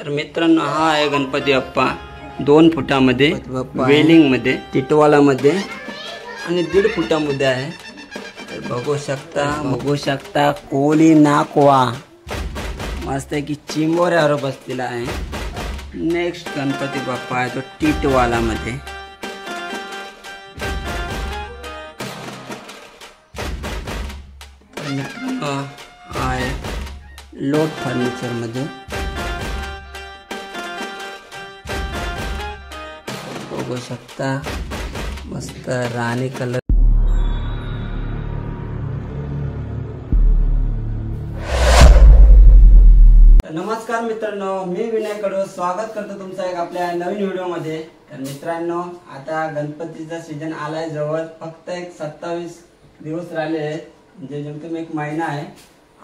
तर मित्रांनो हा आहे गणपती बाप्पा 2 फुटामध्ये वेलिंग मध्ये टिटवाला मध्ये आणि 1.5 फुटामध्ये आहे। तर बघू शकता कोली नाकवा मस्त आहे की चिंबोऱ्यावर बसलेला आहे। नेक्स्ट गणपती बाप्पा आहे तो टिटवाला मध्ये। आहे लोट फर्निचर मध्ये बघू शकता मस्त राणी कलर। नमस्कार मित्रांनो, मी विनय कडू स्वागत करतो तुमचं एक आपल्या नवीन व्हिडिओ मध्ये। तर मित्रांनो आता गणपतीचा सीजन आलाय जवळ, फक्त एक 27 दिवस राहिले आहेत, म्हणजे जमकम एक महिना आहे।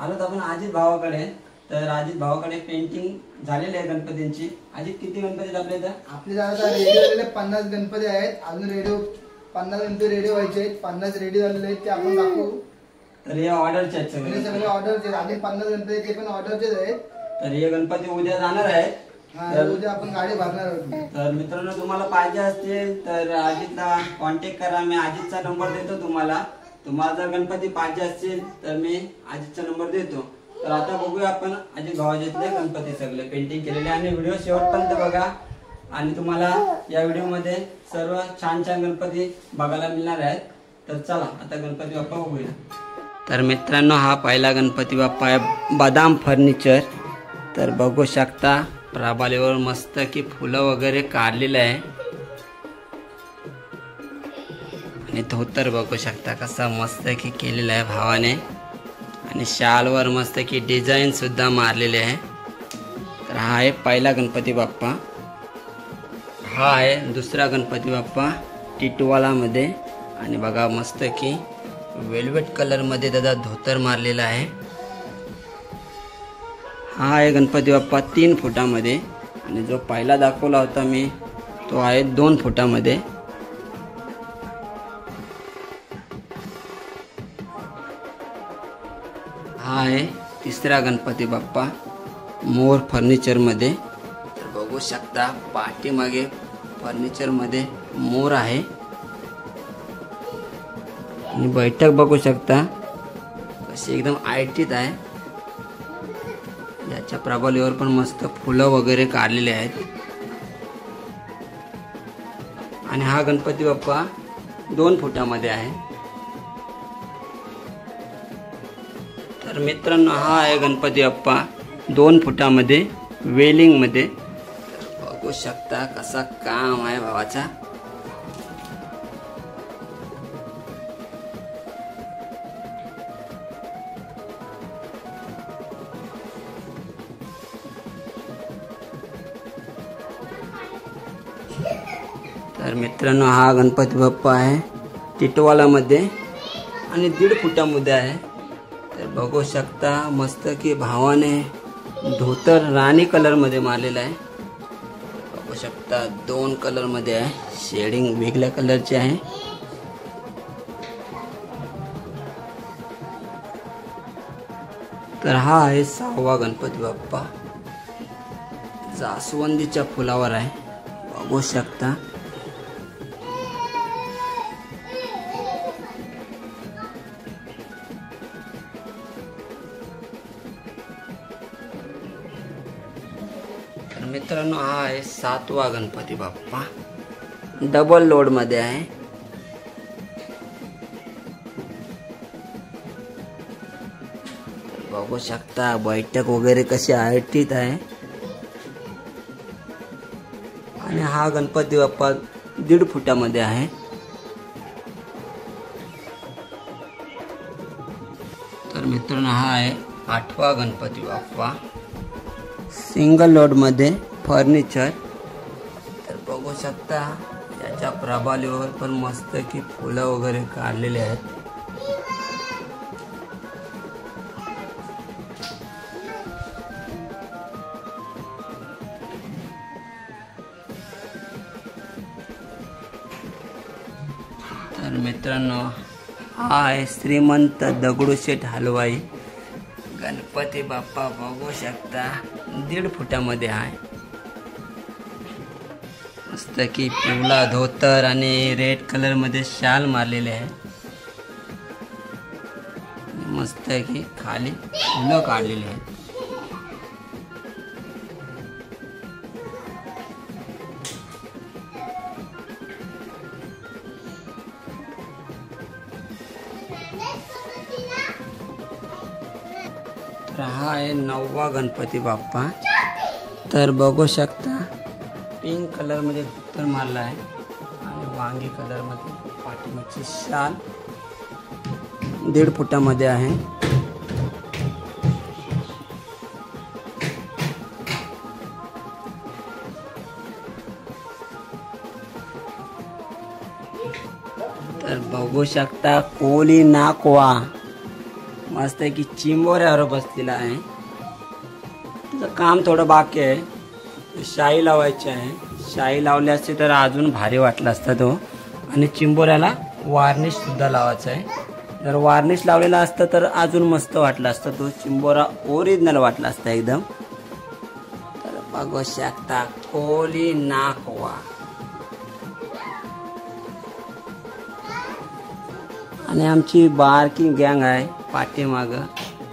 आलोत आपण अजित भावाकडे। तर अजित भावाकडे पेंटिंग झालेली आहे गणपतींची। अजित किती गणपती आपल्या इथं? आपल्या आता रेडी झालेले 50 गणपती आहेत, अजून रेडी 50 गणपती रेडी व्हायचे आहेत। 50 रेडी झालेले आहेत ते आपण दाखवू। तर हे ऑर्डरचे आहेत सगळे ऑर्डरचे, आधी 50 गणपती ते पण ऑर्डरचेच आहेत। तर हे गणपती उद्या जाणार आहेत। तर उद्या आपण गाडी भरणार आहोत। तर मित्रांनो तुम्हाला पाहिजे असतील तर अजितला कॉन्टॅक्ट करा। मी अजितचा नंबर देतो तुम्हाला। तुम्हाला जर गणपती पाहिजे असतील तर मी अजितचा नंबर देतो। तर आता बघूया आपण अजित भावाजीतले गणपती सगळे पेंटिंग केलेले आणि व्हिडिओ शेवटपर्यंत बघा आणि तुम्हाला या व्हिडिओ मध्ये सर्व छान छान गणपती बघायला मिळणार आहेत। तर चला आता गणपती बाप्पा बघूया। तर मित्रांनो हा पहिला गणपती बाप्पा आहे बदाम फर्निचर। तर बघू शकता प्रभालीवर मस्त की फुलं वगैरे काढलेलं आहे आणि धोतर बघू शकता कसा मस्त की केलेला आहे भावाने आणि शालवर मस्त की डिझाईन सुद्धा मारलेले आहे। तर हा आहे पहिला गणपती बाप्पा। हा आहे दुसरा गणपती बाप्पा टिटवाला मध्ये आणि बघा मस्त की वेल्वेट कलर मध्ये त्याचा धोतर मारलेला आहे। हा आहे गणपती बाप्पा 3 फुटामध्ये आणि जो पहिला दाखवला होता मी तो आहे 2 फुटामध्ये। हा आहे तिसरा गणपती बाप्पा मोर फर्निचर मध्ये। तर बघू शकता पाठीमागे फर्निचर मध्ये मोर आहे आणि बैठक बघू शकता कशी एकदम आयटीत आहे। याच्या प्रभालीवर पण मस्त फुलं वगैरे काढलेले आहेत आणि हा गणपती बाप्पा 2 फुटामध्ये आहे। तर मित्रांनो हा आहे गणपती बाप्पा 2 फुटामध्ये वेलिंग मध्ये। बघू शकता कसा काम आहे भावाचा। तर मित्रांनो हा गणपती बाप्पा आहे टिटवाला मध्ये आणि 1.5 फुटामध्ये आहे। तर बघू शकता मस्त की भावाने धोतर राणी कलर मध्ये मारलेला आहे। बघू शकता 2 कलर मध्ये आहे, शेडिंग वेगळ्या कलरची आहे। तर हा आहे 6वा गणपती बाप्पा, जास्वंदीच्या फुलावर आहे बघू शकता। तर मित्रांनो हा आहे 7वा गणपती बाप्पा, डबल लोड मध्ये आहे। बघू शकता बैठक वगैरे कशी आयटीत आहे आणि हा गणपती बाप्पा 1.5 फुटामध्ये आहे। तर मित्रांनो हा आहे 8वा गणपती बाप्पा, सिंगल लोड मध्ये फर्निचर। तर बघू शकता याच्या प्रभालीवर पण मस्त की फुलं वगैरे काढलेले आहेत। तर मित्रांनो हा आहे श्रीमंत दगडूशेठ हलवाई गणपती बाप्पा। बघू शकता 1.5 फुटामध्ये आहे। मस्त की पिवळा धोतर आणि रेड कलर मध्ये शाल मारलेले आहे. मस्त की खाली फुलं काढलेली आहेत. तर हा आहे 9वा गणपती बाप्पा. तर बघू शकता पिंक कलर मध्ये धोतर मारला आहे आणि वांगी कलर मध्ये पाठीमागची शाल 1.5 फुटामध्ये आहे. तर बघू शकता कोली नाकवा मस्त आहे की चिंबोऱ्यावर बसलेला आहे. त्याचं काम थोडं बाकी आहे. शाई लावायची आहे. शाई लावली असती तर अजून भारी वाटला असता तो. आणि चिंबोऱ्याला वार्निश सुद्धा लावायचं आहे. जर वार्निश लावलेला असतं तर अजून मस्त वाटला असता तो. चिंबोरा ओरिजिनल वाटला असता एकदम. तर बघू शकता कोली नाकवा. आणि आमची बारकी गँग आहे पाठीमाग.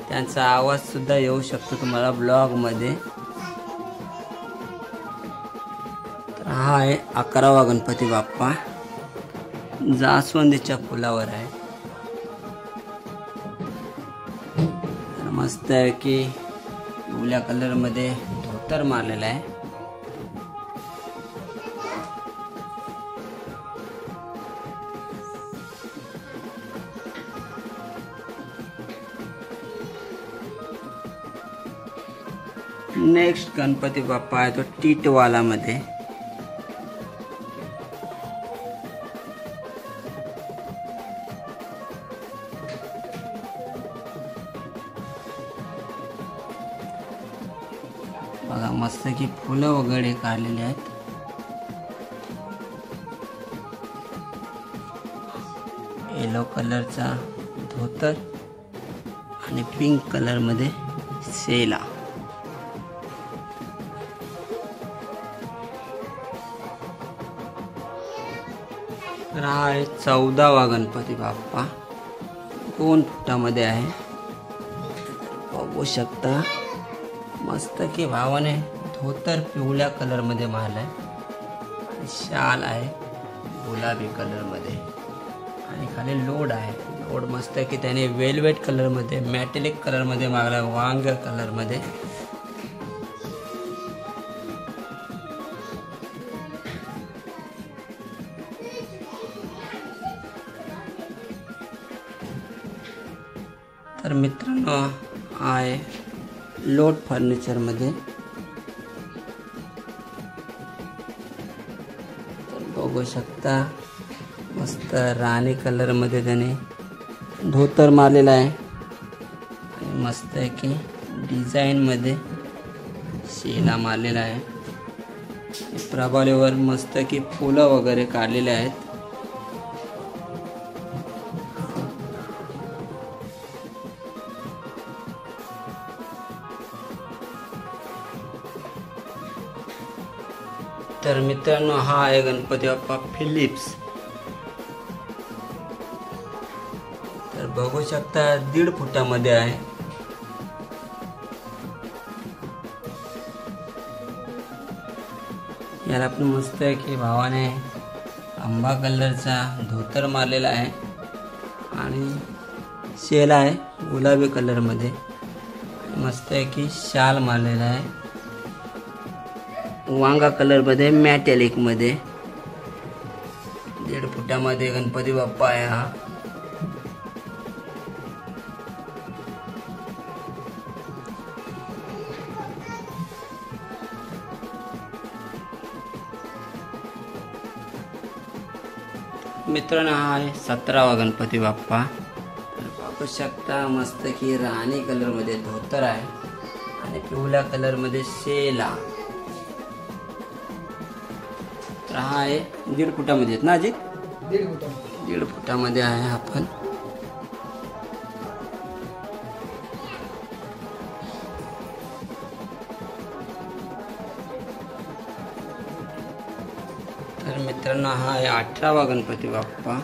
त्यांचा आवाज सुद्धा येऊ शकतो तुम्हाला ब्लॉग मध्ये. तर हा आहे 11वा गणपती बाप्पा. जास्वंदीच्या फुलावर आहे. तर मस्त आहे की पिवळ्या कलर मध्ये धोतर मारलेला आहे. नेक्स्ट गणपती बाप्पा आहे तो टीटवाला मध्ये. बघा मस्त की फुलं वगैरे काढलेली आहेत. येलो कलरचा धोतर आणि पिंक कलर मध्ये सेला. तर हा आहे 14वा गणपती बाप्पा. 2 फुटामध्ये आहे. बघू शकता मस्त की भावाने धोतर पिवळ्या कलर मध्ये मारलाय. शाल आहे गुलाबी कलर मध्ये आणि खाली लोड आहे. लोड मस्त की त्याने वेलवेट कलर मध्ये मॅटेलिक कलर मध्ये मारलाय वांग कलर मध्ये. तर मित्रांनो आहे लोट फर्निचर मध्ये. तर बघू शकता मस्त राणी कलर मध्ये त्याने धोतर मारलेला आहे. आणि मस्त आहे की डिझाईन मध्ये शेला मारलेला आहे. प्रभावलीवर मस्त की फुलं वगैरे काढलेले आहेत. तर मित्रांनो हा आहे गणपती बाप्पा फिलिप्स. तर बघू शकता 1.5 फुटामध्ये आहे. याला पण मस्त आहे की भावाने आंबा कलरचा धोतर मारलेला आहे आणि शेल आहे गुलाबी कलर मध्ये. मस्त आहे की शाल मारलेला आहे वांगा कलर मध्ये मॅटेलिक मध्ये. 1.5 फुटामध्ये गणपती बाप्पा आहे हा. मित्रांनो हा आहे 17वा गणपती बाप्पा. बघू शकता मस्त की राणी कलर मध्ये धोतर आहे आणि पिवळ्या कलर मध्ये शेला. तर हा आहे 1.5 फुटामध्ये आहेत ना अजित. 1.5 फुटामध्ये आहे हा पण. तर मित्रांनो हा आहे 18वा गणपती बाप्पा.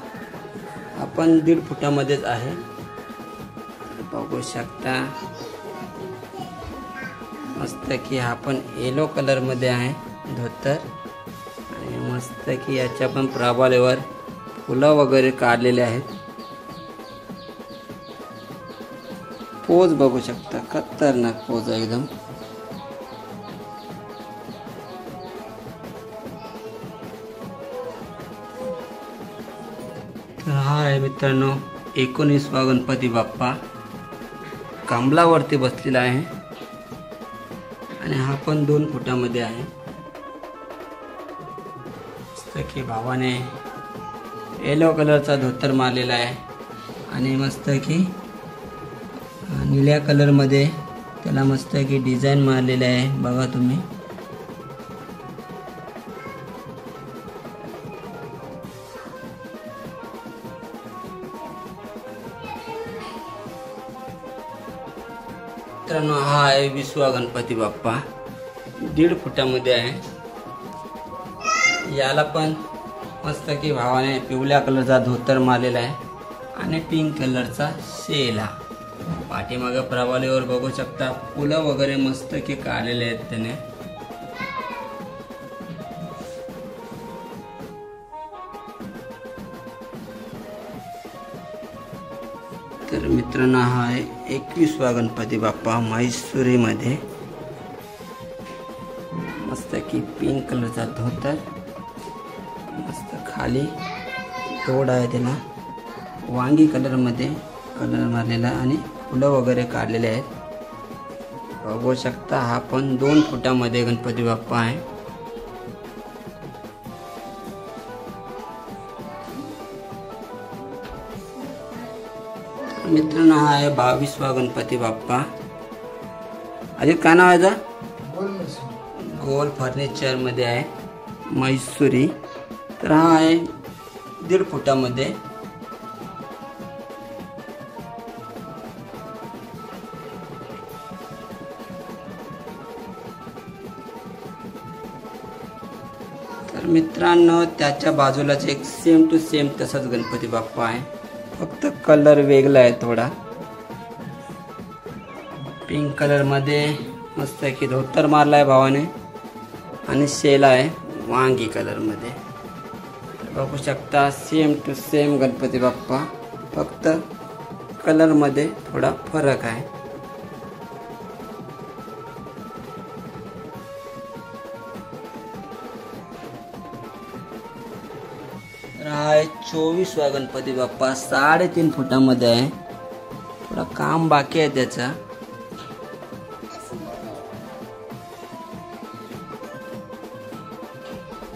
आपण 1.5 फुटामध्येच आहे. बघू शकता मस्त की हा पण येलो कलर मध्ये आहे धोतर. आणि मस्त की याच्या पण प्रभालेवर फुलं वगैरे काढलेले आहेत. पोज बघू शकता खतरनाक पोज आहे एकदम. तर हा आहे मित्रांनो 19वा गणपती बाप्पा. कमलावरती बसलेला आहे आणि हा पण 2 फुटामध्ये आहे. मस्त की भावाने येलो कलरचा धोतर मारलेला आहे आणि मस्त की निळ्या कलरमध्ये त्याला मस्त की डिझाईन मारलेले आहे बघा तुम्ही. मित्रांनो हा आहे 20वा गणपती बाप्पा. 1.5 फुटामध्ये आहे. याला पण मस्त की भावाने पिवळ्या कलरचा धोतर मारलेला आहे आणि पिंक कलरचा शेला. पाठीमागे प्रभालीवर बघू शकता फुलं वगैरे मस्त की काढलेले आहेत त्याने. तर मित्रांनो हा आहे 21वा गणपती बाप्पा म्हैसूरीमध्ये. मस्त की पिंक कलरचा धोतर, मस्त खाली तोड आहे त्याला वांगी कलरमध्ये कलर मारलेला आणि फुलं वगैरे काढलेले आहेत. बघू शकता हा पण 2 फुटामध्ये गणपती बाप्पा आहे. मित्रांनो हा आहे 22वा गणपती बाप्पा. अजित काय नाव आहे गोल फर्निचर मध्ये आहे म्हैसूरी. तर हा आहे 1.5 फुटामध्ये. तर मित्रांनो त्याच्या बाजूलाच एक सेम टू सेम तसाच गणपती बाप्पा आहे, फक्त कलर वेगळा आहे थोडा. पिंक कलर मध्ये मस्त की धोतर मारलाय भावाने आणि शेला आहे वांगी कलर मध्ये. बघू शकता same to same Ganpati Bappa, फक्त कलर मध्ये थोडा फरक आहे. हा आहे 24वा गणपती बाप्पा. 3.5 फुटामध्ये आहे. थोडा काम बाकी आहे त्याचा.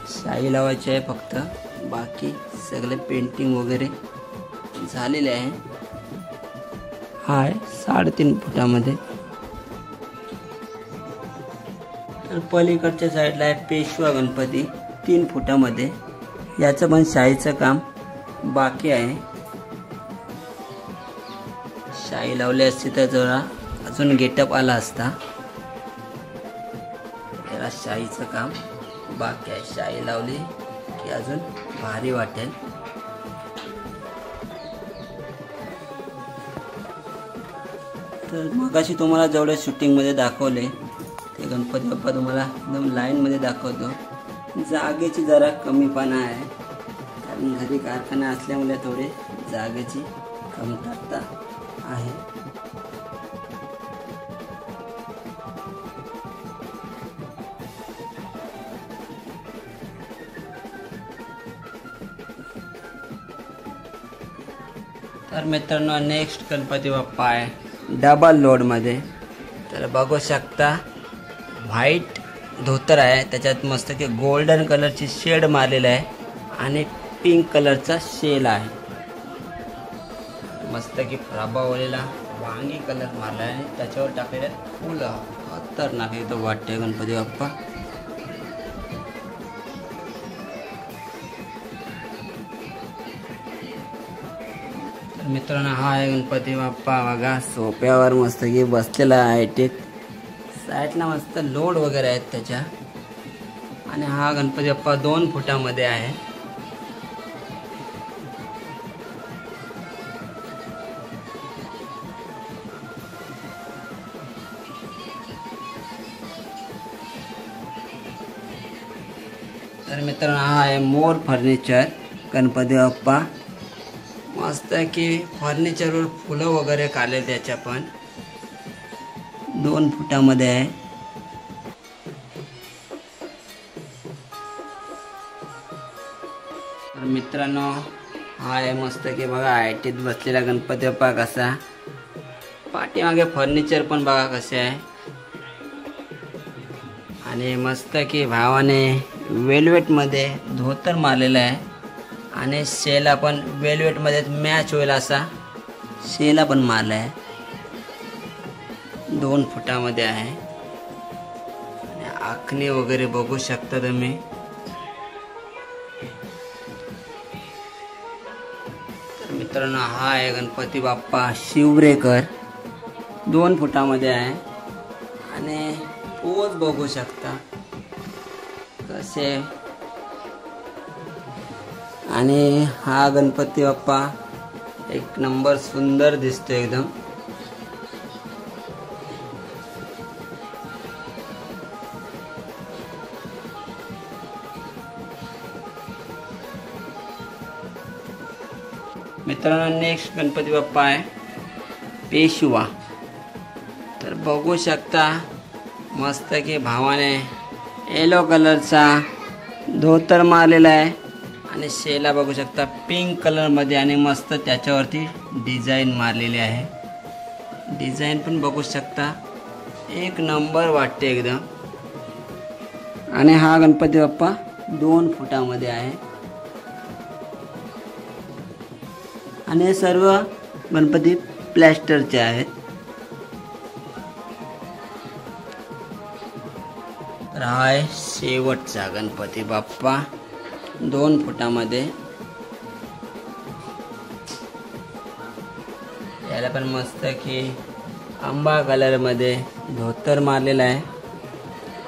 शाई लावायची आहे फक्त, बाकी सगळे पेंटिंग वगैरे झालेले आहे. हा आहे 3.5 फुटामध्ये. तर पलीकडच्या साईडला आहे पेशवा गणपती 3 फुटामध्ये. याचं पण शाईचं काम बाकी आहे. शाई लावली असती तर जरा अजून गेटअप आला असता. त्याला शाईचं काम बाकी आहे. शाई लावली की अजून भारी वाटेल. तर मगाशी तुम्हाला जेवढे शूटिंग मध्ये दाखवले ते गणपती बाप्पा तुम्हाला एकदम लाईन मध्ये दाखवतो. जागेची जरा कमीपणा आहे, कारण घरी कारखाना असल्यामुळे थोडे जागेची कमतरता आहे. तर मित्रांनो नेक्स्ट गणपती बाप्पा आहे डबल लोड मध्ये. तर बघू शकता व्हाईट धोतर आहे, त्याच्यात मस्त की गोल्डन कलरची शेड मारलेला आहे आणि पिंक कलरचा शेल आहे. मस्त की प्रभावलेला वांगी कलर मारला आहे आणि त्याच्यावर टाकलेले फुलं. खतरनाक एकदम वाटते गणपती बाप्पा. तर मित्रांनो हा आहे गणपती बाप्पा. बघा सोप्यावर मस्त की बसलेला आहे. साईडला मस्त लोड वगैरे आहेत त्याच्या. आणि हा गणपती बाप्पा 2 फुटामध्ये आहे. तर मित्रांनो हा आहे मोर फर्निचर गणपती बाप्पा. मस्त आहे की फर्निचरवर फुलं वगैरे काढले त्याच्या पण 2 फुटामध्ये आहे. तर मित्रांनो हा आहे मस्त की बघा आयटीत बसलेला गणपती बाप्पा कसा. पाठीमागे फर्निचर पण बघा कसे आहे. आणि मस्त की भावाने वेलवेटमध्ये धोतर मारलेला आहे आणि शेला पण वेलवेटमध्ये मॅच होईल असा शेला पण मारला आहे. 2 फुटामध्ये आहे. आणि आखणी वगैरे बघू शकता तुम्ही. तर मित्रांनो हा आहे गणपती बाप्पा शिवरेकर 2 फुटामध्ये आहे. आणि पोज बघू शकता कसे. आणि हा गणपती बाप्पा एक नंबर सुंदर दिसतो एकदम. मित्रांनो नेक्स्ट गणपती बाप्पा आहे पेशवा. तर बघू शकता मस्त की भावाने येलो कलरचा धोतर मारलेला आहे आणि शेला बघू शकता पिंक कलरमध्ये आणि मस्त त्याच्यावरती डिझाईन मारलेली आहे. डिझाईन पण बघू शकता एक नंबर वाटते एकदम. आणि हा गणपती बाप्पा 2 फुटामध्ये आहे. आणि सर्व गणपती प्लॅस्टरचे आहेत. तर हा आहे शेवटचा गणपती बाप्पा 2 फुटामध्ये. याला पण मस्त की आंबा कलरमध्ये धोतर मारलेला आहे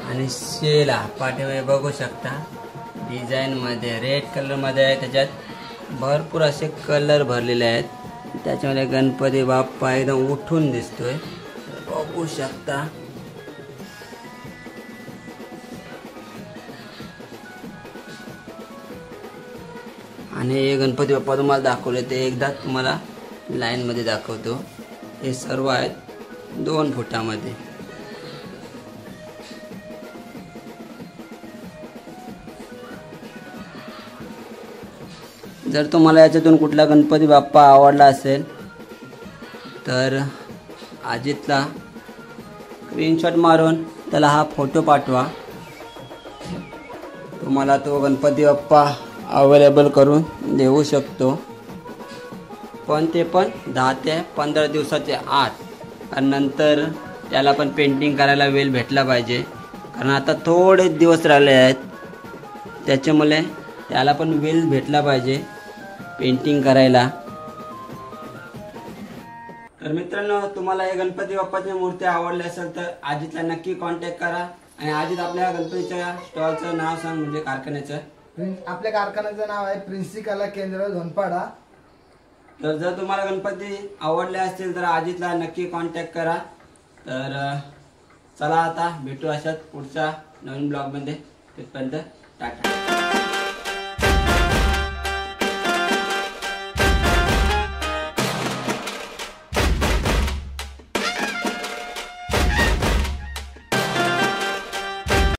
आणि शेला पाठीमध्ये बघू शकता डिझाईनमध्ये रेड कलरमध्ये आहे. त्याच्यात भरपूर असे कलर भरलेले आहेत. त्याच्यामध्ये गणपती बाप्पा एकदम उठून दिसतोय बघू शकता. आणि हे गणपती बाप्पा तुम्हाला दाखवले ते एकदा तुम्हाला लाईनमध्ये दाखवतो. हे सर्व आहेत 2 फुटामध्ये. जर तुम्हाला याच्यातून कुठला गणपती बाप्पा आवडला असेल तर अजितला स्क्रीनशॉट मारून त्याला हा फोटो पाठवा. तुम्हाला तो गणपती बाप्पा अवेलेबल करून देऊ शकतो. पण ते पण 10 ते 15 दिवसाच्या आत. आणि नंतर त्याला पण पेंटिंग करायला वेळ भेटला पाहिजे. कारण आता थोडे दिवस राहिले आहेत त्याच्यामुळे त्याला पण वेळ भेटला पाहिजे पेंटिंग करायला. तर मित्रांनो तुम्हाला हे गणपती बाप्पाची मूर्ती आवडली असेल तर अजितला नक्की कॉन्टॅक्ट करा. आणि अजित आपल्या गणपतीच्या स्टॉलचं नाव सांग म्हणजे कारखान्याचं. आपल्या कारखान्याचं नाव आहे प्रिन्सी कला केंद्र धोनपाडा. तर जर तुम्हाला गणपती आवडले असतील तर अजितला नक्की कॉन्टॅक्ट करा. तर चला आता भेटू अशाच पुढच्या नवीन ब्लॉगमध्ये. तिथपर्यंत टाटा.